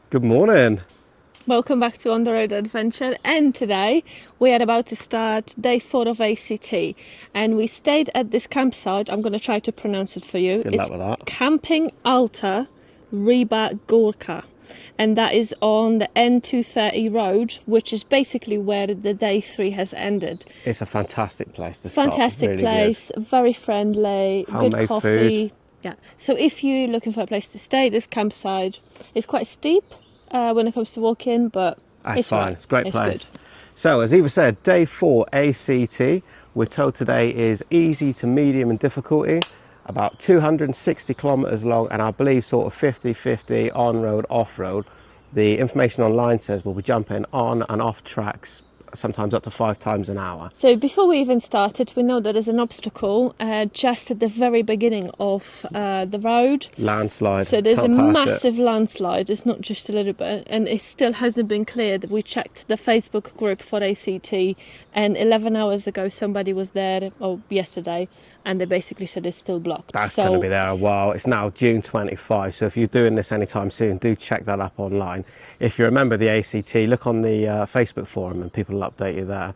Good morning. Welcome back to On the Road Adventure, and today we are about to start day 4 of ACT, and we stayed at this campsite. I'm going to try to pronounce it for you. Good luck with that. Camping Alta Riba Gorka, and that is on the N230 road, which is basically where the day 3 has ended. It's a fantastic place to stop. Fantastic really place, good. very friendly, Homemade good coffee. food. Yeah. So if you're looking for a place to stay, this campsite is quite steep when it comes to walking, but it's fine. right. It's a great place. Good. So, as Eva said, day 4 ACT. We're told today is easy to medium in difficulty, about 260 kilometres long, and I believe sort of 50-50 on-road, off-road. The information online says we'll be jumping on and off tracks, sometimes up to 5 times an hour. So before we even started, we know that there's an obstacle just at the very beginning of the road. Landslide. So there's a Can't pass massive landslide. It's not just a little bit, and it still hasn't been cleared. We checked the Facebook group for ACT, and 11 hours ago somebody was there, or yesterday, and they basically said it's still blocked. That's going to be there a while. It's now June 25, so if you're doing this anytime soon, do check that up online. If you remember the ACT, look on the Facebook forum and people will update you there.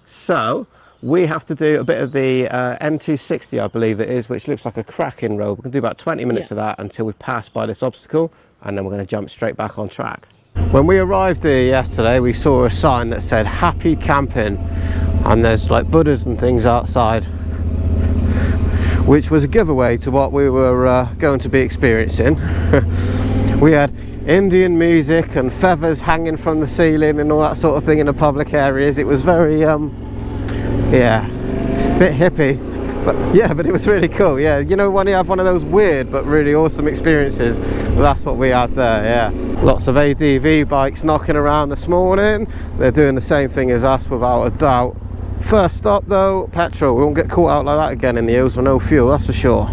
So we have to do a bit of the N260, I believe it is, which looks like a cracking road. We're going to do about 20 minutes of that until we've passed by this obstacle, and then we're going to jump straight back on track. When we arrived there yesterday, we saw a sign that said happy camping, and there's like Buddhas and things outside, which was a giveaway to what we were going to be experiencing. We had Indian music and feathers hanging from the ceiling and all that sort of thing in the public areas. It was very yeah, a bit hippie, but it was really cool. Yeah, you know, when you have one of those weird but really awesome experiences, that's what we had there. Yeah, lots of ADV bikes knocking around this morning. They're doing the same thing as us without a doubt. First stop though, petrol. We won't get caught out like that again in the hills with no fuel, that's for sure.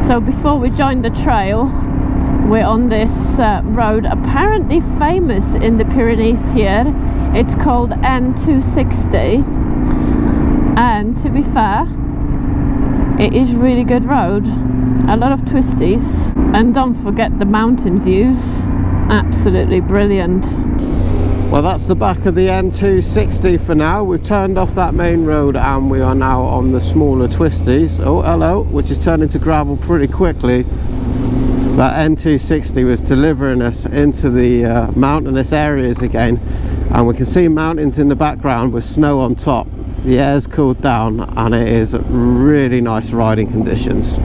So before we joined the trail, we're on this road apparently famous in the Pyrenees here. It's called N260, and to be fair, it is really good road. A lot of twisties, and don't forget the mountain views. Absolutely brilliant. Well, that's the back of the N260 for now. We've turned off that main road and we are now on the smaller twisties. Oh, hello, which is turning to gravel pretty quickly. That N260 was delivering us into the mountainous areas again, and we can see mountains in the background with snow on top. The air's cooled down and it is really nice riding conditions.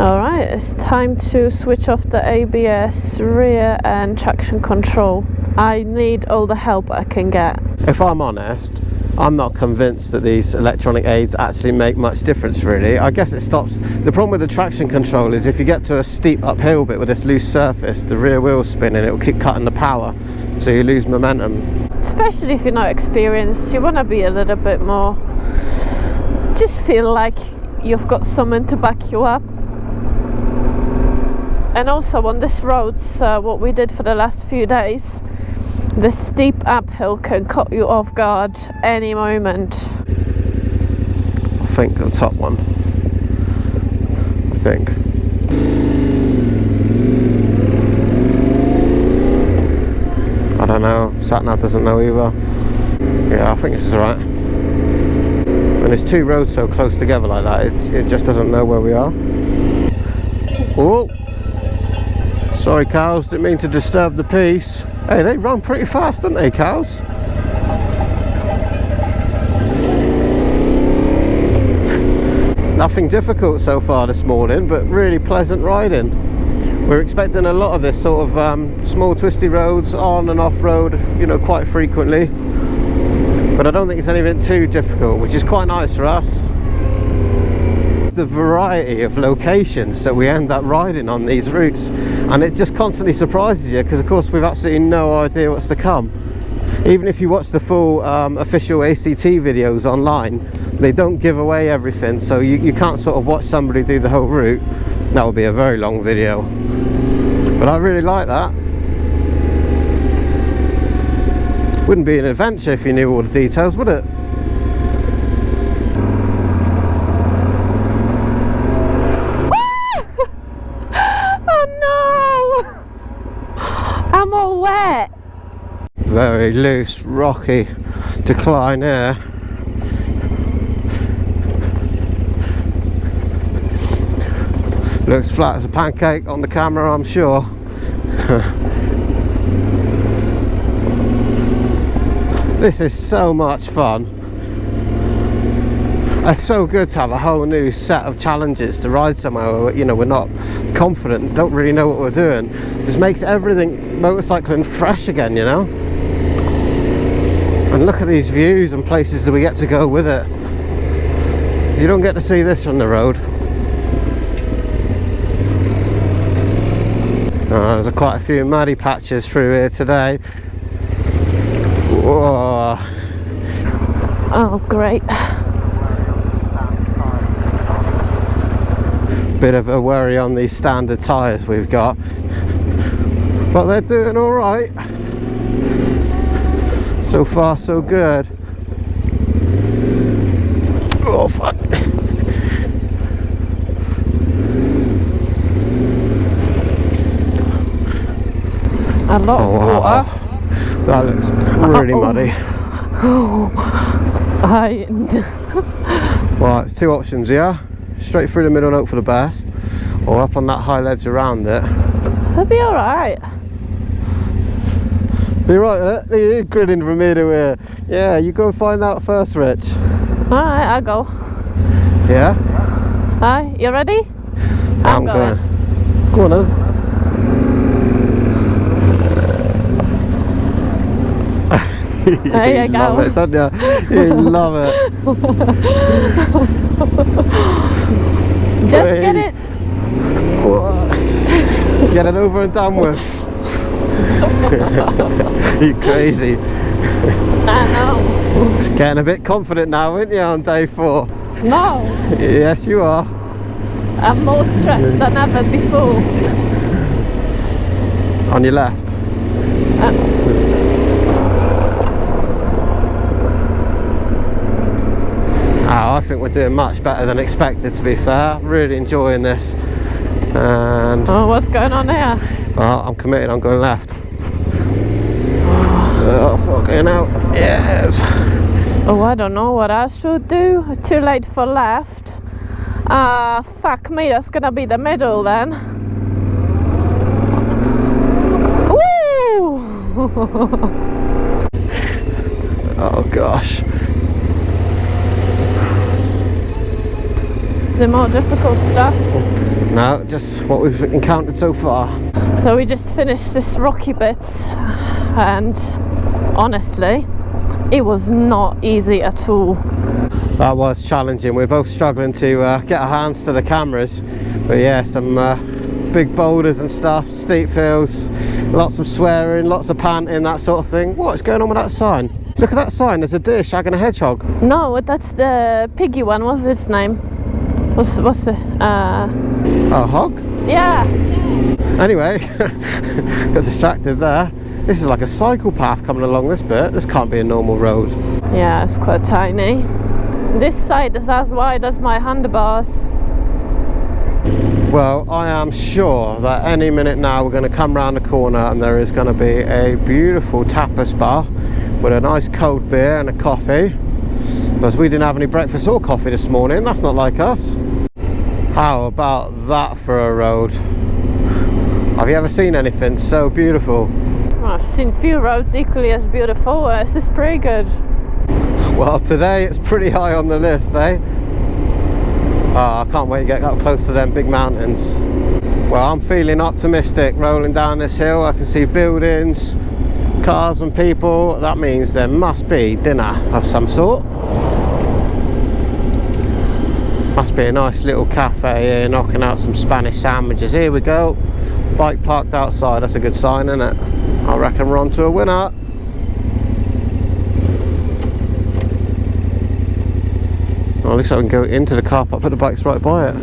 Alright, it's time to switch off the ABS, rear and traction control. I need all the help I can get. If I'm honest, I'm not convinced that these electronic aids actually make much difference really. I guess it stops. The problem with the traction control is if you get to a steep uphill bit with this loose surface, the rear wheel's spinning, it will keep cutting the power, so you lose momentum. Especially if you're not experienced, you want to be a little bit more, just feel like you've got someone to back you up. And also on this road, what we did for the last few days, the steep uphill can cut you off guard any moment. I think the top one. I think. I don't know. Satnav doesn't know either. Yeah, I think this is right. When there's two roads so close together like that, it just doesn't know where we are. Oh! Sorry cows, didn't mean to disturb the peace. Hey, they run pretty fast, don't they, cows? Nothing difficult so far this morning, but really pleasant riding. We're expecting a lot of this sort of small twisty roads on and off road, you know, quite frequently. But I don't think it's anything too difficult, which is quite nice for us. The variety of locations that we end up riding on these routes, and it just constantly surprises you because of course we've absolutely no idea what's to come. Even if you watch the full official ACT videos online, they don't give away everything, so you can't sort of watch somebody do the whole route. That would be a very long video, but I really like that. Wouldn't be an adventure if you knew all the details, would it? Very loose, rocky decline here. Looks flat as a pancake on the camera, I'm sure. This is so much fun. It's so good to have a whole new set of challenges to ride somewhere where, you know, we're not confident, don't really know what we're doing. This makes everything motorcycling fresh again, you know. And look at these views and places that we get to go with it. You don't get to see this on the road. There's quite a few muddy patches through here today. Whoa. Oh, great. Bit of a worry on these standard tyres we've got, but they're doing all right. So far, so good. Oh, fuck. A lot of water. That looks really muddy. Well, it's two options here. Straight through the middle and hope for the best, or up on that high ledge around it. It'll be alright. Be right, you're grinning from here to here. Yeah, you go find out first, Rich. Alright, I'll go. Yeah? Alright, you ready? I'm going. Go on then. There you go. Love it, don't you? You love it. Just get it. Get it over and done with. You crazy. I know. Getting a bit confident now, aren't you, on day 4? No. Yes, you are. I'm more stressed than ever before. On your left. I think we're doing much better than expected, to be fair. Really enjoying this. And oh, what's going on here? well, I'm committed, I'm going left. Oh, fucking hell. Yes. Oh, I don't know what I should do. Too late for left. Fuck me, that's gonna be the middle then. Woo! Oh gosh. Is it more difficult stuff? No, just what we've encountered so far. So we just finished this rocky bit, and honestly, it was not easy at all. That was challenging. We're both struggling to get our hands to the cameras, but yeah, some big boulders and stuff, steep hills, lots of swearing, lots of panting, that sort of thing. What's going on with that sign? Look at that sign, there's a deer shagging a hedgehog. No, that's the piggy one. What's its name? What's the A hog? yeah. Anyway, got distracted there. This is like a cycle path coming along this bit. This can't be a normal road. Yeah, it's quite tiny. This side is as wide as my handlebars. Well, I am sure that any minute now we're going to come round the corner and there is going to be a beautiful tapas bar with a nice cold beer and a coffee. Because we didn't have any breakfast or coffee this morning. That's not like us. How about that for a road? Have you ever seen anything so beautiful? Well, I've seen few roads equally as beautiful. This is pretty good. Well, today it's pretty high on the list, eh? Oh, I can't wait to get up close to them big mountains. Well, I'm feeling optimistic rolling down this hill. I can see buildings, cars and people. That means there must be dinner of some sort. Must be a nice little cafe here knocking out some Spanish sandwiches. Here we go. Bike parked outside. That's a good sign, isn't it? I reckon we're on to a winner. Well, at least I can go into the car park, put the bikes right by it.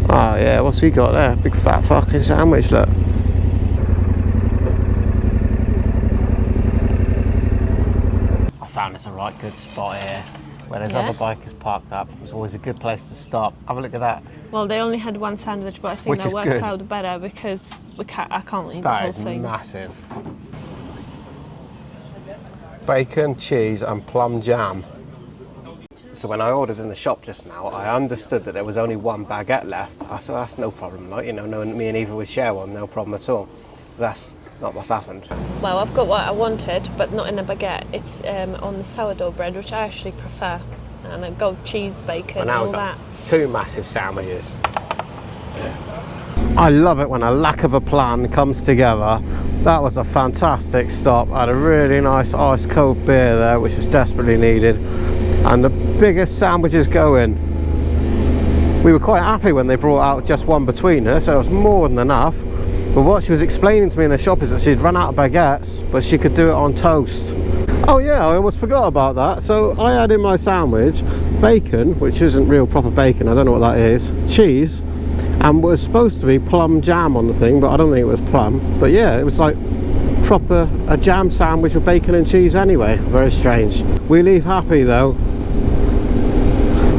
Oh yeah, what's he got there? Big fat fucking sandwich, look. I found this a right good spot here. where there's Yeah. other bikers parked up. It's always a good place to stop. Have a look at that. Well, they only had one sandwich, but I think Which that is worked good. out better because I can't eat the That whole is thing. massive. Bacon, cheese and plum jam. So when I ordered in the shop just now, I understood that there was only one baguette left. I said, that's no problem, like, you know, me and Eva would share one, no problem at all. That's not what's happened. Well, I've got what I wanted, but not in a baguette. It's on the sourdough bread, which I actually prefer. And a goat cheese, bacon, And and now all we've got that. 2 massive sandwiches. I love it when a lack of a plan comes together. That was a fantastic stop. I had a really nice ice cold beer there, which was desperately needed. And the biggest sandwiches going. We were quite happy when they brought out just one between us, so it was more than enough. But what she was explaining to me in the shop is that she'd run out of baguettes, but she could do it on toast. Oh yeah, I almost forgot about that. So I had in my sandwich bacon, which isn't real proper bacon, I don't know what that is, cheese, and was supposed to be plum jam on the thing, but I don't think it was plum. But yeah, it was like proper a jam sandwich with bacon and cheese anyway. Very strange. We leave happy though.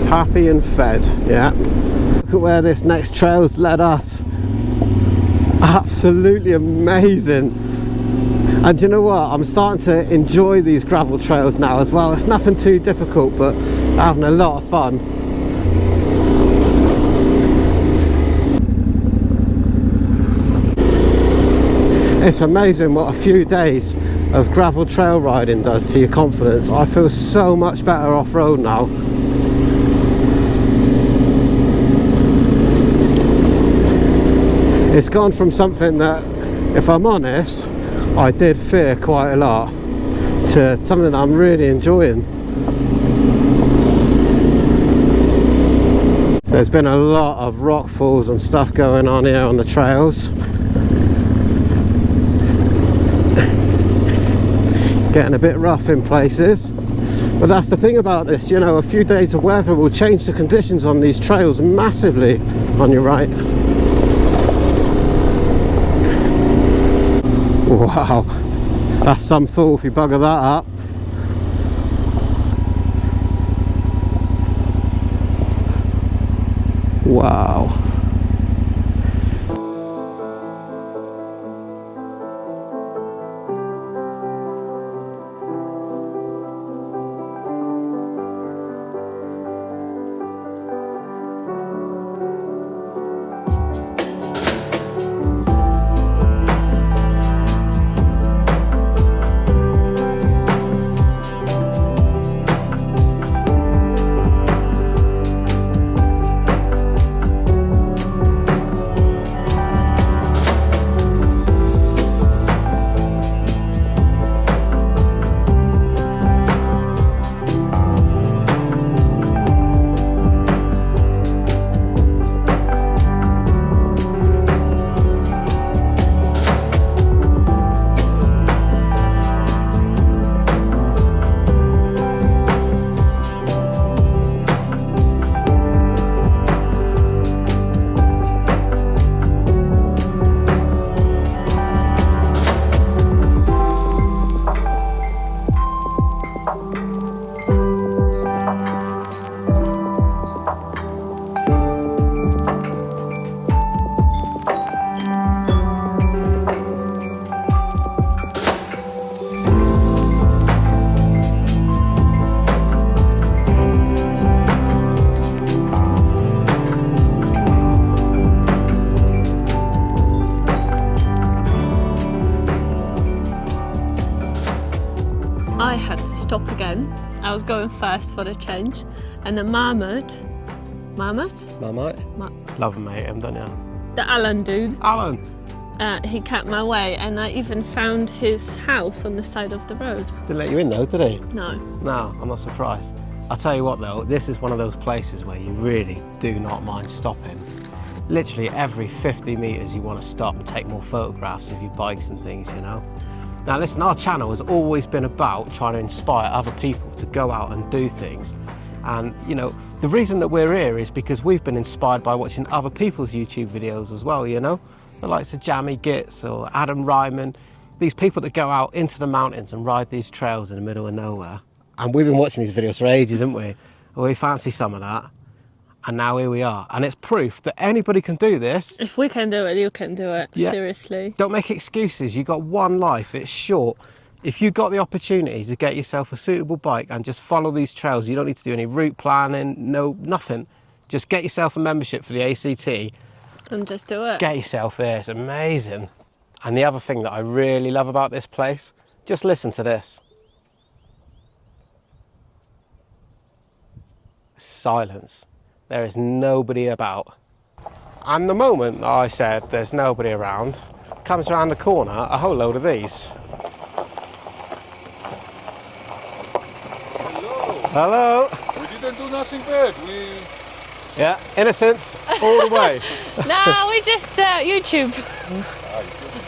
Happy and fed, yeah. Look at where this next trail's led us. Absolutely amazing. And you know what, I'm starting to enjoy these gravel trails now as well. It's nothing too difficult, but having a lot of fun. It's amazing what a few days of gravel trail riding does to your confidence. I feel so much better off-road now. It's gone from something that, if I'm honest, I did fear quite a lot, to something that I'm really enjoying. There's been a lot of rock falls and stuff going on here on the trails. Getting a bit rough in places. But that's the thing about this, you know, a few days of weather will change the conditions on these trails massively. On your right. Wow, that's some fool if you bugger that up. Wow. I had to stop again. I was going first for the change, and the Marmot, Marmite? Love him, mate, don't you? the Alan dude, Alan! he kept my way, and I even found his house on the side of the road. Didn't let you in though, did he? No. No, I'm not surprised. I'll tell you what though, this is one of those places where you really do not mind stopping. Literally every 50 metres you want to stop and take more photographs of your bikes and things, you know. Now listen, our channel has always been about trying to inspire other people to go out and do things. And you know, the reason that we're here is because we've been inspired by watching other people's YouTube videos as well, you know. The likes of Jammy Gits or Adam Ryman, these people that go out into the mountains and ride these trails in the middle of nowhere. And we've been watching these videos for ages, haven't we? We fancy some of that. And now here we are. And it's proof that anybody can do this. If we can do it, you can do it. Yeah. Seriously. Don't make excuses. You've got one life. It's short. If you got the opportunity to get yourself a suitable bike and just follow these trails, you don't need to do any route planning, nothing. Just get yourself a membership for the ACT. And just do it. Get yourself here. It's amazing. And the other thing that I really love about this place, just listen to this. Silence. There is nobody about. And the moment that I said there's nobody around, comes around the corner a whole load of these. Hello. We didn't do nothing bad. Yeah, innocence all the way. No, we just YouTube.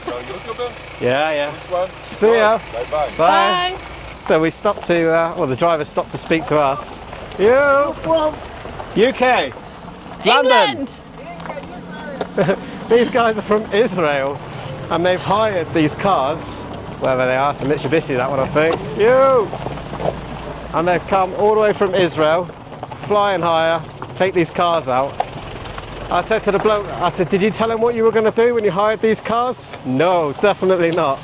YouTuber? Yeah. Which one? See ya. Bye-bye. Bye. So we stopped to, well, the driver stopped to speak to us. You from? UK. London. England. These guys are from Israel and they've hired these cars, wherever they are, some Mitsubishi, that one I think. And they've come all the way from Israel, flying higher, take these cars out. I said to the bloke, I said, did you tell him what you were going to do when you hired these cars? No, definitely not.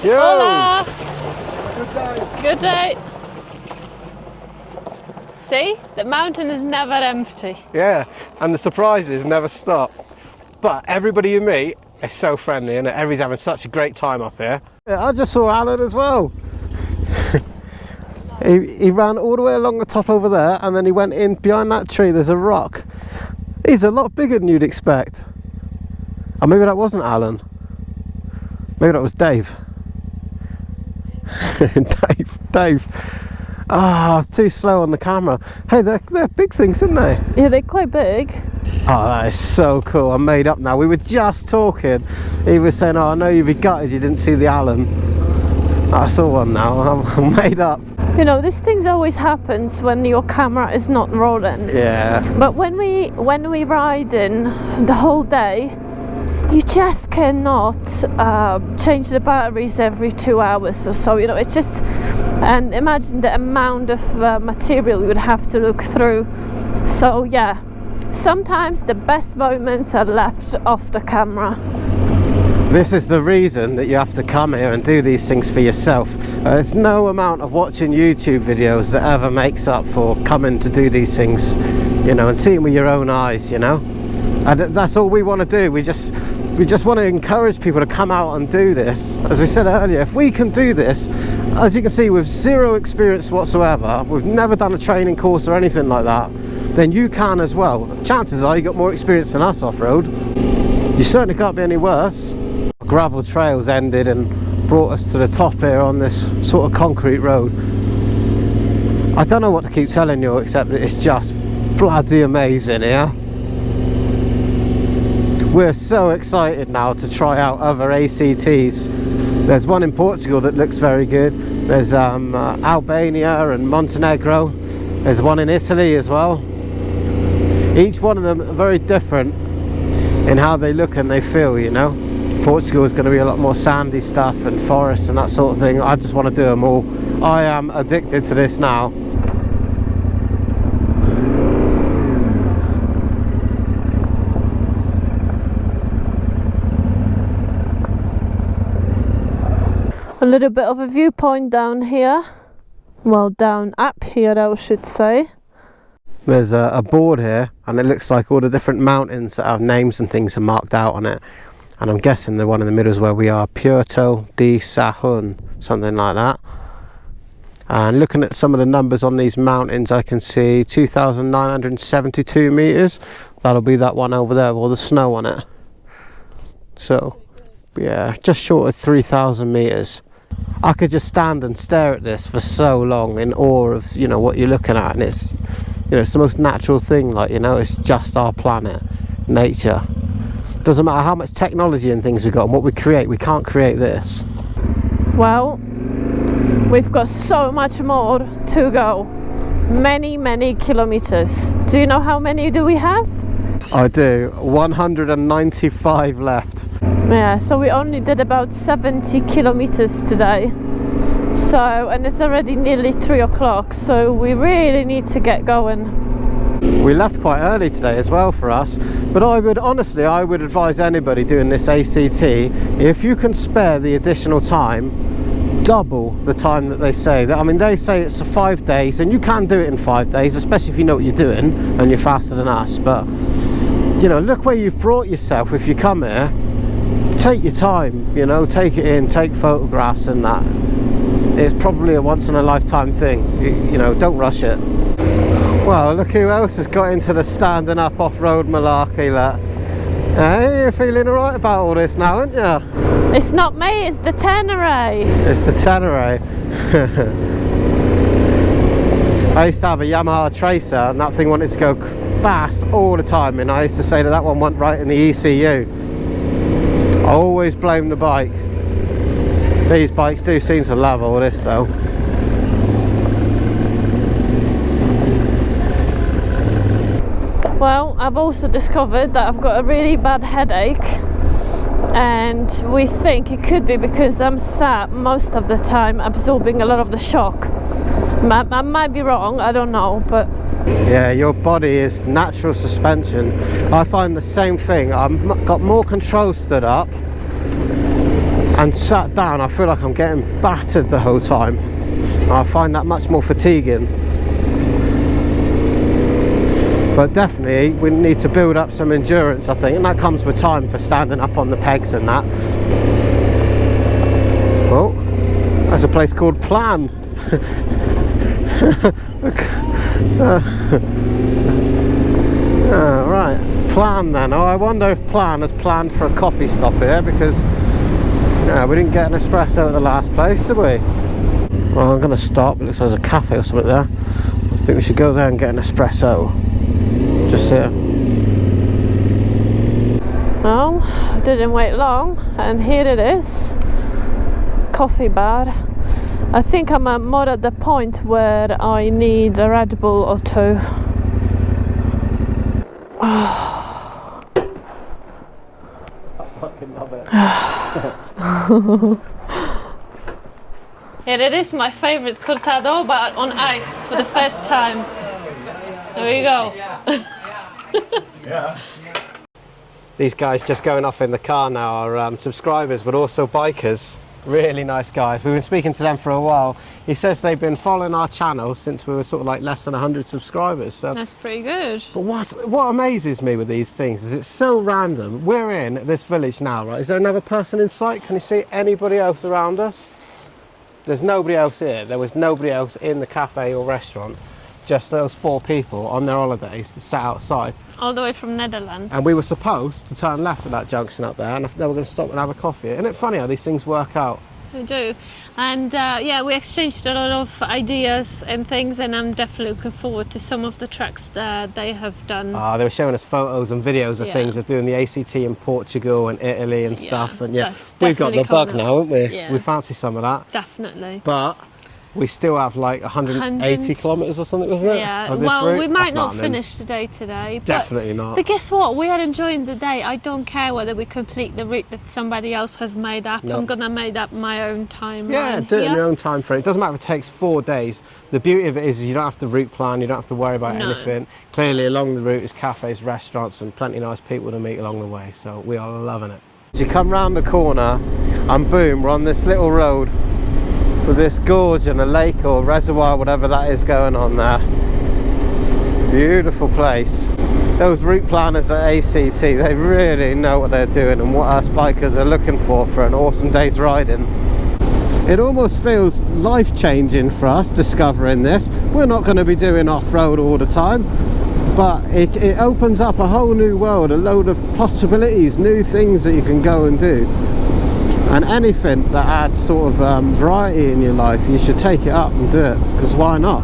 Hola. Good day. See, the mountain is never empty. Yeah, and the surprises never stop. But everybody you meet is so friendly and everybody's having such a great time up here. Yeah, I just saw Alan as well. he ran all the way along the top over there and then he went in behind that tree. There's a rock. He's a lot bigger than you'd expect. Or maybe that wasn't Alan. Maybe that was Dave. Dave. Ah, oh, it's too slow on the camera. Hey, they're big things, aren't they? Yeah, they're quite big. Oh, that is so cool. I'm made up now. We were just talking. He was saying, oh, I know you'd be gutted you didn't see the Allen. I saw one now. I'm made up. You know, this thing always happens when your camera is not rolling. Yeah. But when we ride in the whole day, you just cannot change the batteries every 2 hours or so. You know, it's just, and imagine the amount of material you would have to look through. So yeah, sometimes the best moments are left off the camera. This is the reason that you have to come here and do these things for yourself. There's no amount of watching YouTube videos that ever makes up for coming to do these things, you know, and seeing with your own eyes, you know. And that's all we want to do. We just want to encourage people to come out and do this. As we said earlier, if we can do this, as you can see, with zero experience whatsoever, we've never done a training course or anything like that, then you can as well. Chances are you got more experience than us off-road. You certainly can't be any worse. Gravel trails ended and brought us to the top here on this sort of concrete road. I don't know what to keep telling you except that it's just bloody amazing here. We're so excited now to try out other ACTs. There's one in Portugal that looks very good. There's Albania and Montenegro. There's one in Italy as well. Each one of them are very different in how they look and they feel, you know. Portugal is going to be a lot more sandy stuff and forests and that sort of thing. I just want to do them all. I am addicted to this now. A little bit of a viewpoint down here. Well, down up here I should say. There's a board here and it looks like all the different mountains that have names and things are marked out on it. And I'm guessing the one in the middle is where we are, Puerto de Sahun, something like that. And looking at some of the numbers on these mountains, I can see 2,972 meters. That'll be that one over there with all the snow on it. So, yeah, just short of 3,000 meters. I could just stand and stare at this for so long in awe of, you know, what you're looking at. And it's, you know, it's the most natural thing, like, you know, it's just our planet, nature. Doesn't matter how much technology and things we've got and what we create, we can't create this. Well, we've got so much more to go. Many kilometers. Do you know how many do we have? I do. 195 left. Yeah, so we only did about 70 kilometers today. So, and it's already nearly 3 o'clock, so we really need to get going. We left quite early today as well for us, but I would advise anybody doing this ACT, if you can spare the additional time, double the time that they say. I mean, they say it's 5 days, and you can do it in 5 days, especially if you know what you're doing and you're faster than us. But you know, look where you've brought yourself. If you come here, take your time, you know, take it in, take photographs and that. It's probably a once in a lifetime thing. You know, don't rush it. Well, look who else has got into the standing up off-road malarkey, look. Hey, you're feeling alright about all this now, aren't you? It's not me, it's the Tenere. It's the Tenere. I used to have a Yamaha Tracer, and that thing wanted to go fast all the time, and I used to say that one went right in the ECU. I always blame the bike. These bikes do seem to love all this though. Well, I've also discovered that I've got a really bad headache, and we think it could be because I'm sat most of the time absorbing a lot of the shock. I might be wrong, I don't know, but yeah, your body is natural suspension. I find the same thing. I've got more control stood up, and sat down I feel like I'm getting battered the whole time. I find that much more fatiguing. But definitely we need to build up some endurance, I think, and that comes with time for standing up on the pegs and that. Oh, there's a place called Plan. Right, Plan then. Oh, I wonder if Plan has planned for a coffee stop here, because we didn't get an espresso at the last place, did we? Well, I'm going to stop. It looks like there's a cafe or something there. I think we should go there and get an espresso. Just here. well, didn't wait long, and here it is. Coffee bar. I think I'm more at the point where I need a Red Bull or two. I fucking love it. Here it is, my favorite cortado, but on ice for the first time. There we go. Yeah. These guys just going off in the car now are subscribers, but also bikers. Really nice guys. We've been speaking to them for a while. He says they've been following our channel since we were sort of like less than 100 subscribers. So That's pretty good. but what amazes me with these things is it's so random. We're in this village now, right? Is there another person in sight? Can you see anybody else around us? There's nobody else here. There was nobody else in the cafe or restaurant. Just those 4 people on their holidays sat outside. All the way from Netherlands. And we were supposed to turn left at that junction up there, and they were going to stop and have a coffee. Isn't it funny how these things work out? We do. And yeah, we exchanged a lot of ideas and things, and I'm definitely looking forward to some of the tracks that they have done. They were showing us photos and videos of Yeah. things of doing the ACT in Portugal and Italy and stuff. And yeah, that's we've got the definitely bug coming now, haven't we? Yeah. We fancy some of that. Definitely. But we still have like 180 kilometres or something, wasn't it? Yeah, of this well, route? we might That's not nothing. finish today. Definitely not. But guess what? We are enjoying the day. I don't care whether we complete the route that somebody else has made up. No. I'm gonna make up my own timeline. Yeah, do it in your own time frame. It doesn't matter if it takes 4 days. The beauty of it is you don't have to route plan, you don't have to worry about No. anything. Clearly along the route is cafes, restaurants and plenty of nice people to meet along the way. So we are loving it. As you come round the corner and boom, we're on this little road with this gorge and a lake or reservoir, whatever that is going on there. Beautiful place. Those route planners at ACT, they really know what they're doing and what us bikers are looking for an awesome day's riding. It almost feels life-changing for us discovering this. We're not going to be doing off-road all the time, but it opens up a whole new world, a load of possibilities, new things that you can go and do. And anything that adds sort of variety in your life, you should take it up and do it, because why not?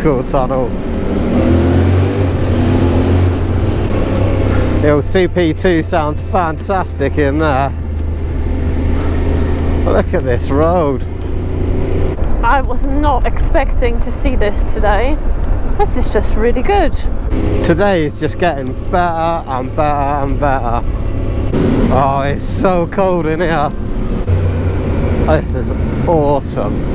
cool tunnel. The old CP2 sounds fantastic in there. Look at this road. I was not expecting to see this today. This is just really good. Today is just getting better and better and better. Oh, it's so cold in here. This is awesome.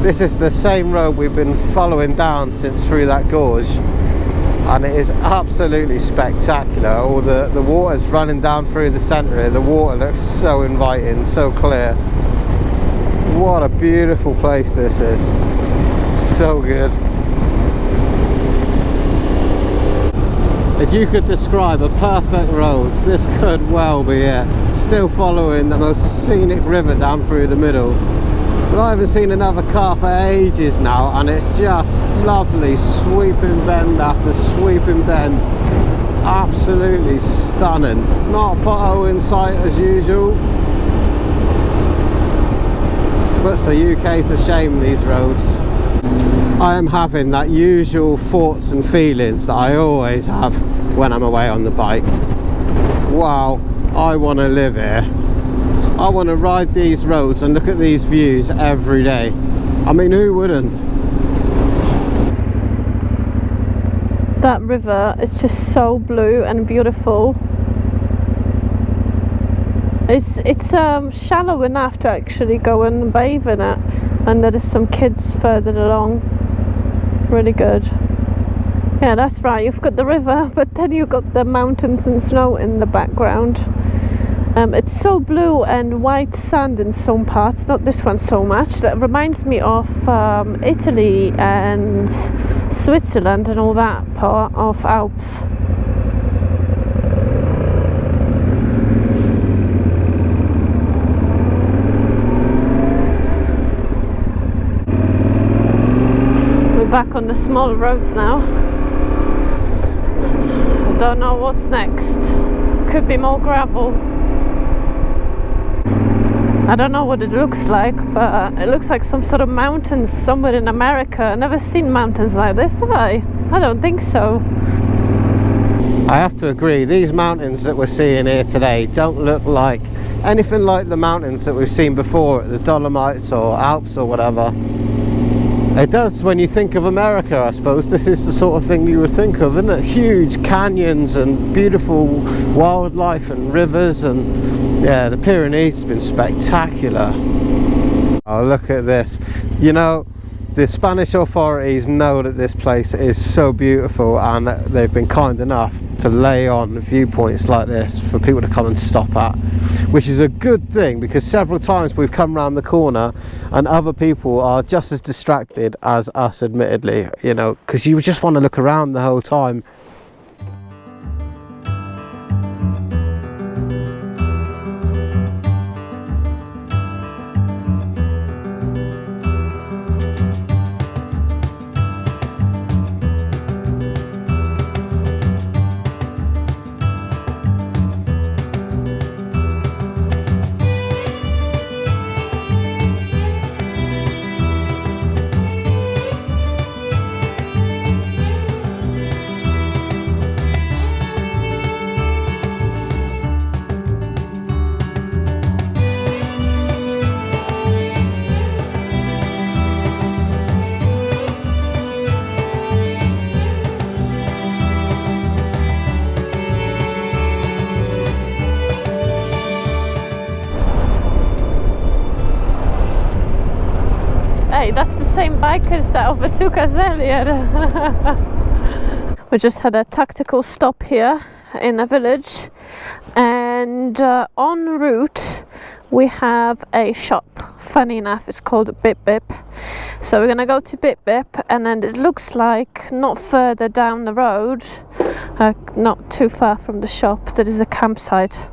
This is the same road we've been following down since through that gorge, and it is absolutely spectacular. All the water's running down through the centre here. The water looks so inviting, so clear. What a beautiful place this is. So good. If you could describe a perfect road, this could well be it. Still following the most scenic river down through the middle. But I haven't seen another car for ages now, and it's just lovely, sweeping bend after sweeping bend. Absolutely stunning. Not a pothole in sight as usual. Puts the UK to shame, these roads. I am having that usual thoughts and feelings that I always have when I'm away on the bike. Wow, I want to live here. I want to ride these roads and look at these views every day. I mean, who wouldn't? That river is just so blue and beautiful. It's shallow enough to actually go and bathe in it, and there is some kids further along. Really good. Yeah, that's right, you've got the river, but then you've got the mountains and snow in the background. It's so blue and white sand in some parts, not this one so much. That reminds me of Italy and Switzerland and all that part of Alps. Back on the small roads now. I don't know what's next. Could be more gravel. I don't know what it looks like, but it looks like some sort of mountains somewhere in America. I've never seen mountains like this, have I? I don't think so. I have to agree, these mountains that we're seeing here today don't look like anything like the mountains that we've seen before at the Dolomites or Alps or whatever. It does when you think of America, I suppose. This is the sort of thing you would think of, isn't it? Huge canyons and beautiful wildlife and rivers, and yeah, the Pyrenees has been spectacular. Oh, look at this. You know, the Spanish authorities know that this place is so beautiful, and they've been kind enough to lay on viewpoints like this for people to come and stop at, which is a good thing, because several times we've come round the corner and other people are just as distracted as us, admittedly, you know, because you just want to look around the whole time. That's the same bikers that overtook us earlier. We just had a tactical stop here in a village, and en route we have a shop. Funny enough, it's called Bip Bip. So we're gonna go to Bip Bip, and then it looks like not further down the road, not too far from the shop, there is a campsite.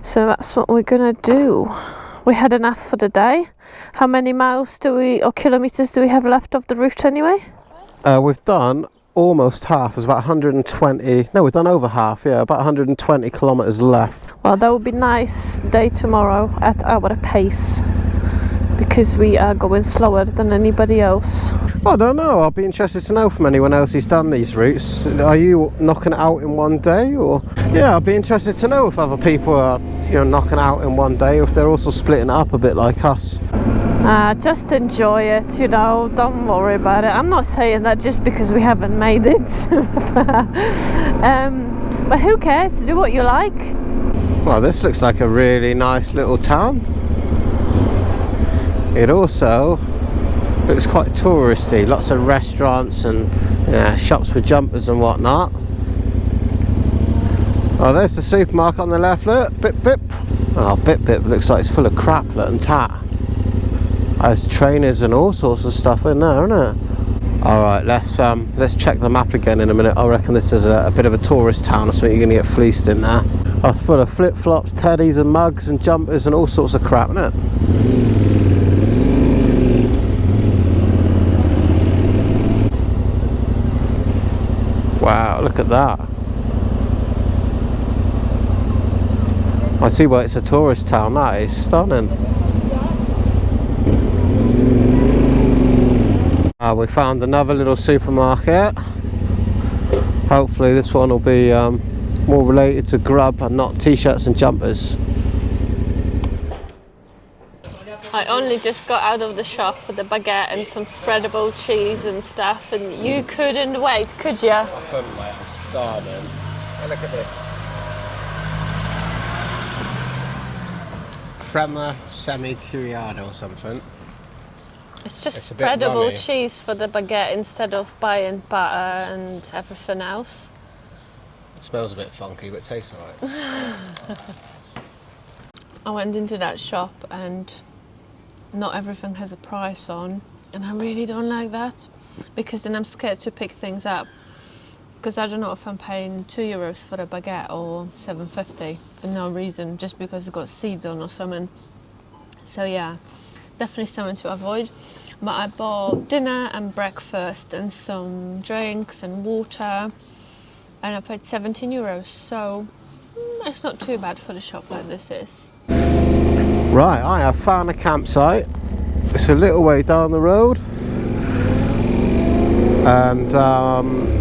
So that's what we're gonna do. We had enough for the day. How many miles or kilometers do we have left of the route anyway? We've done almost half. It's about 120, no, we've done over half, yeah, about 120 kilometers left. Well, that would be nice day tomorrow at our pace, because we are going slower than anybody else. I don't know. I'll be interested to know from anyone else who's done these routes. Are you knocking it out in one day, or yeah? I'll be interested to know if other people are, you know, knocking it out in one day, or if they're also splitting it up a bit like us. Just enjoy it, you know. Don't worry about it. I'm not saying that just because we haven't made it. But who cares? Do what you like. Well, this looks like a really nice little town. It also looks quite touristy, lots of restaurants and shops with jumpers and whatnot. Oh, there's the supermarket on the left, look, Bip Bip. Oh, Bip Bip looks like it's full of crap, look, and tat. There's trainers and all sorts of stuff in there, isn't it? Alright, let's check the map again in a minute. I reckon this is a bit of a tourist town or something. You're going to get fleeced in there. Oh, it's full of flip-flops, teddies and mugs and jumpers and all sorts of crap, isn't it? Wow, look at that. I see why it's a tourist town. That is stunning. We found another little supermarket. Hopefully this one will be more related to grub and not t-shirts and jumpers. I only just got out of the shop with a baguette and some spreadable cheese and stuff, and you couldn't wait, could you? I couldn't wait, I'm starving. And look at this. Crema semi-curiado or something. It's just spreadable cheese for the baguette instead of buying butter and everything else. It smells a bit funky, but it tastes alright. I went into that shop and not everything has a price on, and I really don't like that, because then I'm scared to pick things up, because I don't know if I'm paying €2 for a baguette or $7.50 for no reason, just because it's got seeds on or something. So yeah, definitely something to avoid. But I bought dinner and breakfast and some drinks and water, and I paid €17, so it's not too bad for the shop like this is. Right, I have found a campsite. It's a little way down the road, and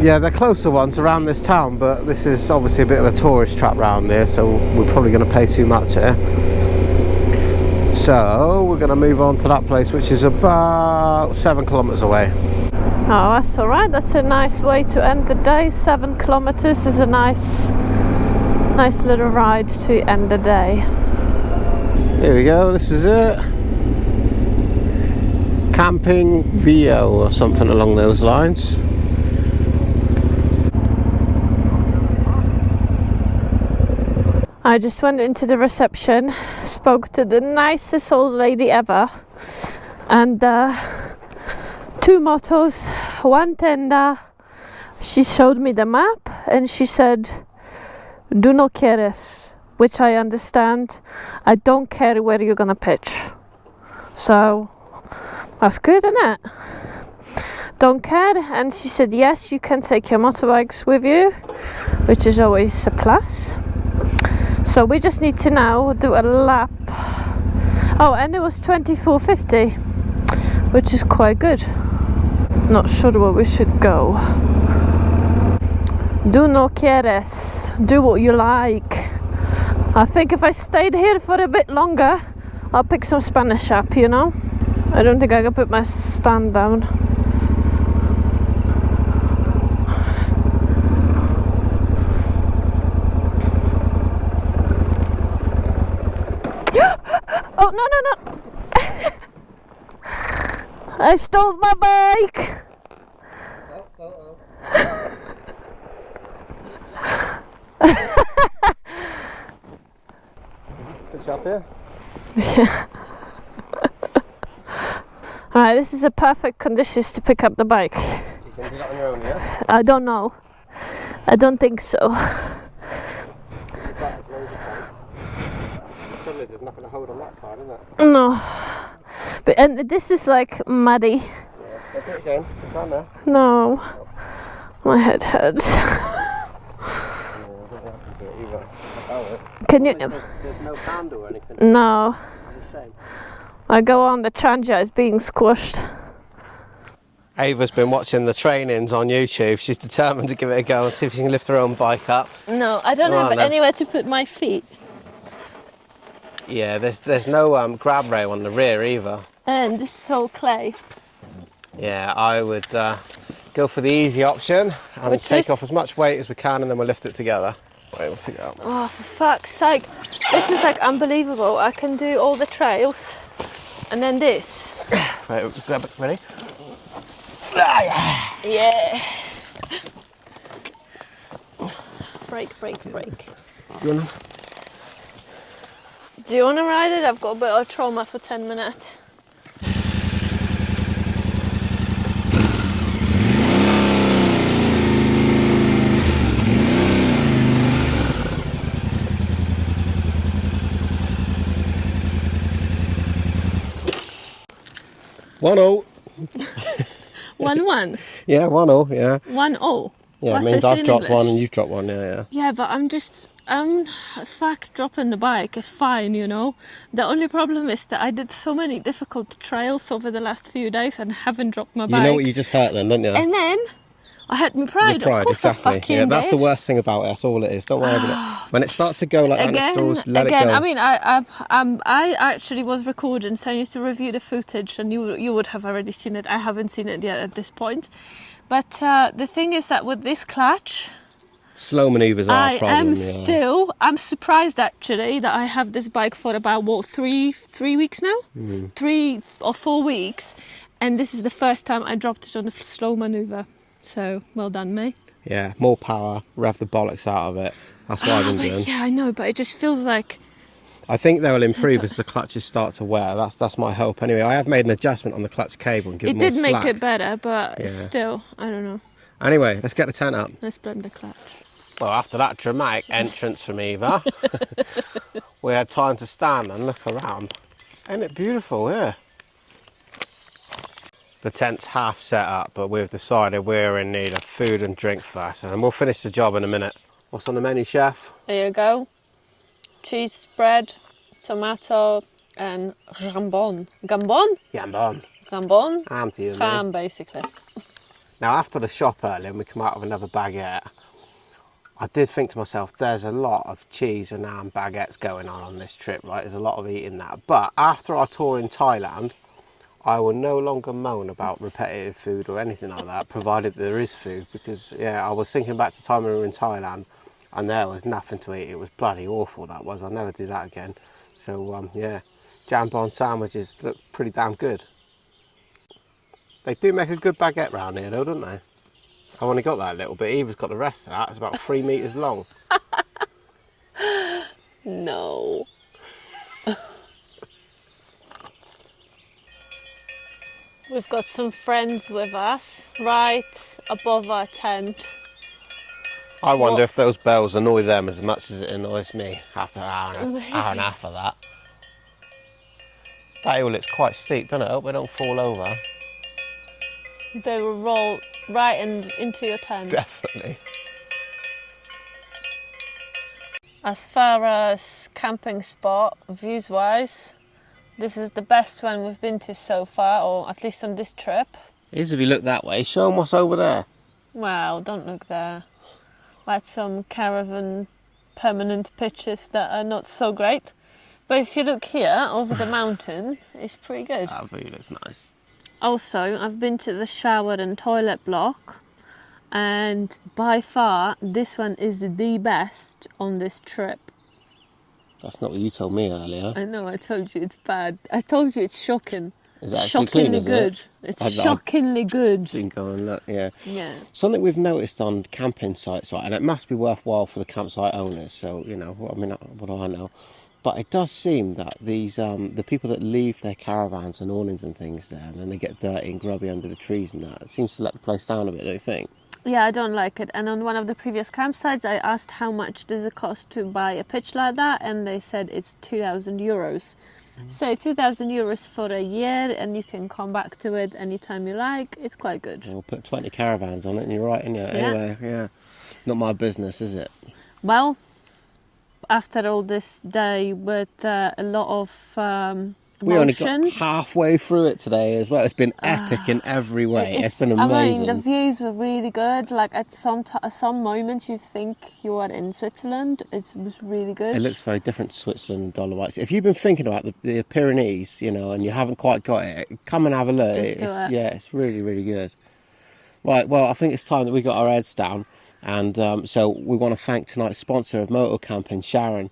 yeah, they're closer ones around this town, but this is obviously a bit of a tourist trap round here, so we're probably going to pay too much here. So we're going to move on to that place, which is about 7 kilometers away. Oh, that's all right. That's a nice way to end the day. 7 kilometers is a nice little ride to end the day. Here we go, this is it. Camping Vio or something along those lines. I just went into the reception, spoke to the nicest old lady ever, and 2 motos, 1 tenda. She showed me the map and she said, "Do no quieres," which I understand. I don't care where you're gonna pitch. So that's good, isn't it? Don't care. And she said yes, you can take your motorbikes with you, which is always a plus. So we just need to now do a lap. Oh, and it was 24.50, which is quite good. Not sure where we should go. Do no quieres. Do what you like. I think if I stayed here for a bit longer, I'll pick some Spanish up, you know? I don't think I can put my stand down. Oh, no, no, no! I stole my bike! Good shop here. Yeah. Alright, this is a perfect conditions to pick up the bike. You can do that on your own, yeah? I don't know. I don't think so. There's nothing to hold on that side, isn't it? No. But and this is like muddy. Yeah. Do it again. It's down there. No. My head hurts. Can you? There's no handle or anything. No. It's a shame. I go on, the Chanja is being squashed. Ava's been watching the trainings on YouTube. She's determined to give it a go and see if she can lift her own bike up. No, I don't have anywhere to put my feet. Yeah, there's no grab rail on the rear either. And this is all clay. Yeah, I would go for the easy option and take off as much weight as we can, and then we'll lift it together. Right, we'll figure it out. Oh, for fuck's sake. This is like unbelievable. I can do all the trails and then this. Right, grab it, ready? Yeah. Break. Do you want to ride it? I've got a bit of trauma for 10 minutes. One all. 1-1. Yeah, 1-1, yeah. 1-0. Yeah, it means I've dropped one and you've dropped one, yeah. Yeah, but fuck, dropping the bike is fine, you know. The only problem is that I did so many difficult trails over the last few days and haven't dropped my bike. You know what you just hurt then, don't you? And then I had my pride. Of course, exactly. I fucking Yeah, that's did. the worst thing about it. That's all it is. Don't worry about it. When it starts to go like that, let it go. I mean, I actually was recording, so I need to review the footage, and you would have already seen it. I haven't seen it yet at this point. But the thing is that with this clutch, slow manoeuvres are a problem. I'm surprised actually that I have this bike for about, three weeks now? 3 or 4 weeks. And this is the first time I dropped it on the slow manoeuvre. So, well done, me. Yeah, more power, rev the bollocks out of it. That's what I've been doing. Yeah, I know, but it just feels like... I think they'll improve as the clutches start to wear. That's my hope anyway. I have made an adjustment on the clutch cable and given it more slack. It did make it better, but it's still, I don't know. Anyway, let's get the tent up. Let's blend the clutch. Well, after that dramatic entrance from Eva, we had time to stand and look around. Isn't it beautiful here? The tent's half set up, but we've decided we're in need of food and drink first, and we'll finish the job in a minute. What's on the menu, chef? There you go. Cheese spread, tomato, and jambon. Gambon? Jambon. Gambon? Ham to you, Ham, mate. basically. Now, after the shop earlier, and we come out with another baguette, I did think to myself, there's a lot of cheese and ham baguettes going on this trip, right? There's a lot of eating that. But after our tour in Thailand, I will no longer moan about repetitive food or anything like that, provided there is food, because, yeah, I was thinking back to the time we were in Thailand, and there was nothing to eat. It was bloody awful, that was. I'll never do that again. So, yeah, jambon sandwiches look pretty damn good. They do make a good baguette round here, though, don't they? I've only got that little bit. Eva's got the rest of that. It's about 3 metres long. No. We've got some friends with us right above our tent. I wonder if those bells annoy them as much as it annoys me after an hour and a half of that. That hill looks quite steep, doesn't it? I hope we don't fall over. They will roll right into your tent. Definitely. As far as camping spot, views-wise, this is the best one we've been to so far, or at least on this trip. It is if you look that way. Show them what's over there. Well, don't look there. That's some caravan permanent pictures that are not so great. But if you look here, over the mountain, it's pretty good. That view looks nice. Also, I've been to the shower and toilet block, and by far, this one is the best on this trip. That's not what you told me earlier. I know, I told you it's bad. I told you it's shocking. Is it actually clean, isn't it? It's shockingly good. You can go and look, yeah. Yeah. Something we've noticed on camping sites, right, and it must be worthwhile for the campsite owners, so, you know, I mean, what do I know? But it does seem that these, the people that leave their caravans and awnings and things there, and then they get dirty and grubby under the trees and that, it seems to let the place down a bit, don't you think? Yeah, I don't like it. And on one of the previous campsites, I asked how much does it cost to buy a pitch like that, and they said it's 2,000 euros. So 2,000 euros for a year, and you can come back to it anytime you like. It's quite good. We'll put 20 caravans on it, and you're right, isn't it? Yeah. Anyway, yeah. Not my business, is it? Well, after all this day with a lot of We only got emotions. halfway through it today as well. It's been epic in every way. It's been amazing. I mean, the views were really good. Like at some moments, you think you are in Switzerland. It was really good. It looks very different to Switzerland and Dolomites. If you've been thinking about the Pyrenees, you know, and you haven't quite got it, come and have a look. Just do it. Yeah, it's really, really good. Right, well, I think it's time that we got our heads down. And so we want to thank tonight's sponsor of motor camping, Sharon.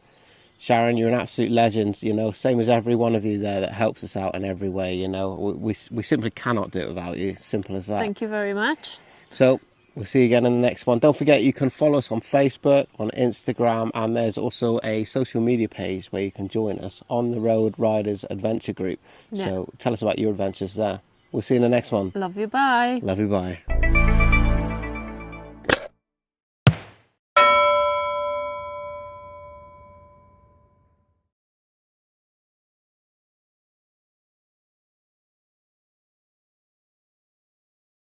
Sharon, you're an absolute legend, you know, same as every one of you there that helps us out in every way, you know. We simply cannot do it without you, simple as that. Thank you very much. So, we'll see you again in the next one. Don't forget, you can follow us on Facebook, on Instagram, and there's also a social media page where you can join us, On the Road Riders Adventure Group. Yeah. So, tell us about your adventures there. We'll see you in the next one. Love you, bye. Love you, bye.